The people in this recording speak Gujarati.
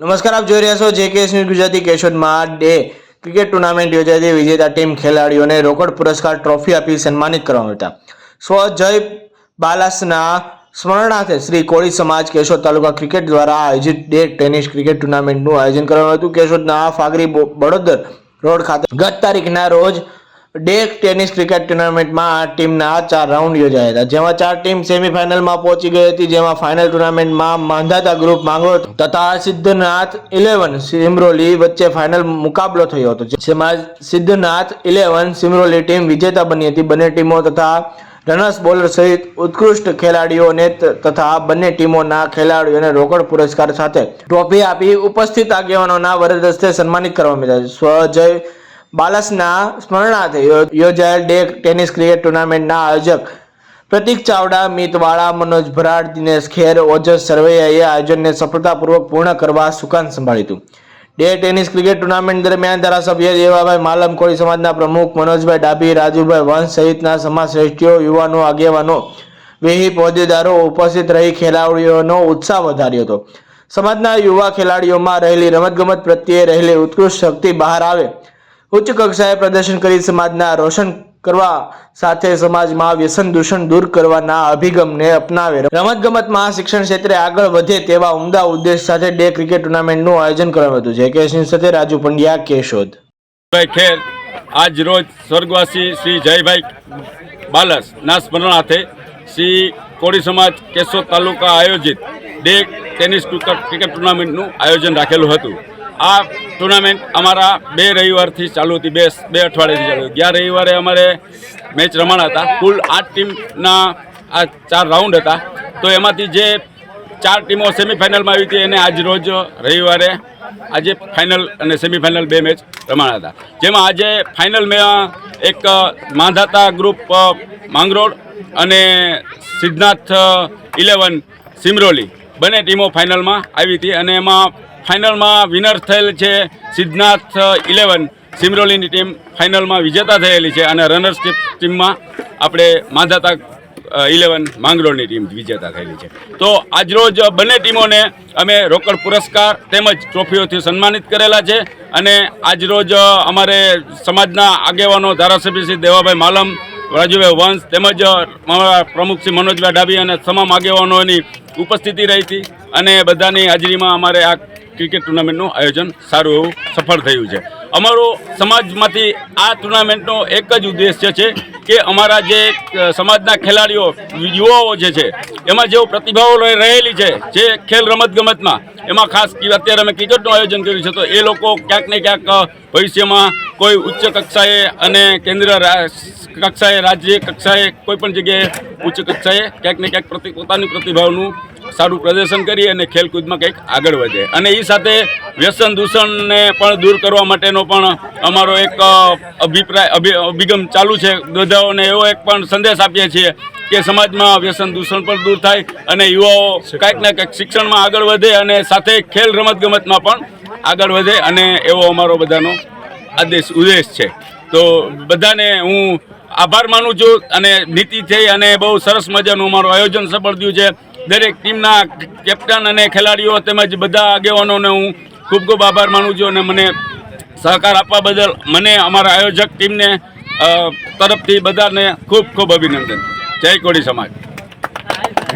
નમસ્કાર, આપ જોઈ રહ્યા છો જેકેએસ ન્યૂઝ ગુજરાતી. કેશોદમાં ડે ક્રિકેટ ટુર્નામેન્ટ યોજાઈ હતી. વિજેતા ટીમ ખેલાડીઓને રોકડ પુરસ્કાર ટ્રોફી આપી સન્માનિત કરવામાં હતા. સ્વ જય બાલાસના સ્મરણાર્થે શ્રી કોળી સમાજ કેશોદ તાલુકા ક્રિકેટ દ્વારા આયોજિત ડે ટેનિસ ક્રિકેટ ટુર્નામેન્ટનું આયોજન કરવામાં હતું. કેશોદના ફાગરી બડોદર રોડ ખાતે ગત તારીખના રોજ ડે ટેનિસ ક્રિકેટ ટુર્નામેન્ટમાં ટીમના 4 રાઉન્ડ યોજાયા હતા, જેમાં 4 ટીમ સેમીફાઇનલમાં પહોંચી ગઈ હતી. જેમાં ફાઇનલ ટુર્નામેન્ટમાં માંધાતા ગ્રુપ માંગરોળ તથા સિદ્ધનાથ 11 સિમરોલી વચ્ચે ફાઇનલ મુકાબલો થયો હતો, જેમાં સિદ્ધનાથ 11 સિમરોલી ટીમ વિજેતા બની હતી. બંને ટીમો તથા રનર્સ બોલર સહિત ઉત્કૃષ્ટ ખેલાડીઓને તથા બંને ટીમોના ખેલાડીઓને રોકડ પુરસ્કાર સાથે ટ્રોફી આપી ઉપસ્થિત આગેવાનોના વરદ હસ્તે સન્માનિત કરવામાં આવ્યા. સ્વજય બાલાસના સ્મરણાર્થે યોજાયેલ ડે ટેનિસ ક્રિકેટ ટુર્નામેન્ટના આયોજક પ્રતિક ચાવડા, મિતવાળા, મનોજ ભરાડ, દિનેશ ખેર, ઓજસ સરવૈયાએ આયોજનને સફળતાપૂર્વક પૂર્ણ કરવા સુકાન સંભાળ્યું હતું. ડે ટેનિસ ક્રિકેટ ટુર્નામેન્ટ દરમિયાન ધારાસભ્ય દેવાભાઈ માલમ, કોળી સમાજના પ્રમુખ મનોજભાઈ ડાભી, રાજુભાઈ વંશ સહિતના સમાજ શ્રેષ્ઠીઓ, યુવાનો, આગેવાનો, વિહિપ હોદ્દેદારો ઉપસ્થિત રહી ખેલાડીઓનો ઉત્સાહ વધાર્યો હતો. સમાજના યુવા ખેલાડીઓમાં રહેલી રમતગમત પ્રત્યે રહેલી ઉત્કૃષ્ટ શક્તિ બહાર આવે, ઉચ્ચ કક્ષાએ પ્રદર્શન કરી સમાજના રોશન કરવા સાથે સમાજમાં વ્યસન દૂષણ દૂર કરવાના અભિગમને અપનાવે, રમતગમતમાં શિક્ષણ ક્ષેત્રે આગળ વધે તેવા ઉમદા ઉદ્દેશ સાથે ડે ક્રિકેટ ટુર્નામેન્ટનું આયોજન કરવામાં હતું. જેકેએસ ન્યૂઝ સાથે રાજુ પંડ્યા, કેશોદ. ખેર આજ રોજ સ્વર્ગવાસી શ્રી જયભાઈ બાલસના સ્મરણાર્થે શ્રી કોળી સમાજ કેશોદ તાલુકા આયોજિત ડે ટેનિસ ક્રિકેટ ટુર્નામેન્ટનું આયોજન રાખેલું હતું. આ ટુર્નામેન્ટ અમારા 2 રવિવારથી ચાલુ હતી, બે અઠવાડિયાથી ચાલુ હતી. 11 રવિવારે અમારે મેચ રમાણા હતા. કુલ 8 ટીમના આ 4 રાઉન્ડ હતા. તો એમાંથી જે 4 ટીમો સેમીફાઇનલમાં આવી હતી એને આજ રોજ રવિવારે આજે ફાઇનલ અને સેમીફાઇનલ 2 મેચ રમાણા હતા. જેમાં આજે ફાઇનલમાં એક માંધાતા ગ્રુપ માંગરોળ અને સિદ્ધનાથ 11 સિમરોલી બંને ટીમો ફાઇનલમાં આવી હતી અને એમાં ફાઇનલમાં વિનર થયેલ છે સિદ્ધનાથ 11 સિમરોલીની ટીમ ફાઇનલમાં વિજેતા થયેલી છે અને રનર્સ ટીમમાં આપણે માંધાતા 11 માંગરોળની ટીમ વિજેતા થયેલી છે. તો આજરોજ બંને ટીમોને અમે રોકડ પુરસ્કાર તેમજ ટ્રોફીઓથી સન્માનિત કરેલા છે અને આજરોજ અમારે સમાજના આગેવાનો ધારાસભ્ય શ્રી દેવાભાઈ માલમ, રાજુભાઈ વંશ તેમજ અમારા પ્રમુખ શ્રી મનોજભાઈ ડાભી અને તમામ આગેવાનોની ઉપસ્થિતિ રહી હતી અને બધાની હાજરીમાં અમારે આ ક્રિકેટ ટુર્નામેન્ટનું આયોજન સારું એવું સફળ થયું છે. અમારો સમાજમાંથી આ ટુર્નામેન્ટનો એક જ ઉદ્દેશ્ય છે કે અમારા જે સમાજના ખેલાડીઓ, યુવાઓ જે છે એમાં જેઓ પ્રતિભાઓ રહેલી છે જે ખેલ રમતગમતમાં, એમાં ખાસ અત્યારે અમે ક્રિકેટનું આયોજન કર્યું છે તો એ લોકો ક્યાંક ને ક્યાંક ભવિષ્યમાં કોઈ ઉચ્ચ કક્ષાએ અને કેન્દ્ર કક્ષાએ, રાજ્ય કક્ષાએ, કોઈ પણ જગ્યાએ ઉચ્ચ કક્ષાએ ક્યાંક ને ક્યાંક પોતાની પ્રતિભાવનું સારું પ્રદર્શન કરી અને ખેલકૂદમાં કંઈક આગળ વધે અને એ સાથે વ્યસન દૂષણને પણ દૂર કરવા માટેનો પણ અમારો એક અભિગમ ચાલુ છે. બધાઓને એવો એક પણ સંદેશ આપીએ છીએ કે સમાજમાં વ્યસન દૂષણ પણ દૂર થાય અને યુવાઓ કંઈક ને કંઈક શિક્ષણમાં આગળ વધે અને સાથે ખેલ રમતગમતમાં પણ આગળ વધે અને એવો અમારો બધાનો ઉદ્દેશ છે. તો બધાને હું આભાર માનું છું અને નીતિ થઈ અને બહુ સરસ મજાનું અમારું આયોજન સફળ થયું છે. દરેક ટીમના કેપ્ટન અને ખેલાડીઓ તેમજ બધા આગેવાનોને હું ખૂબ ખૂબ આભાર માનું છું અને મને સહકાર આપવા બદલ મને અમારા આયોજક ટીમને તરફથી બધાને ખૂબ ખૂબ અભિનંદન. જય કોળી સમાજ.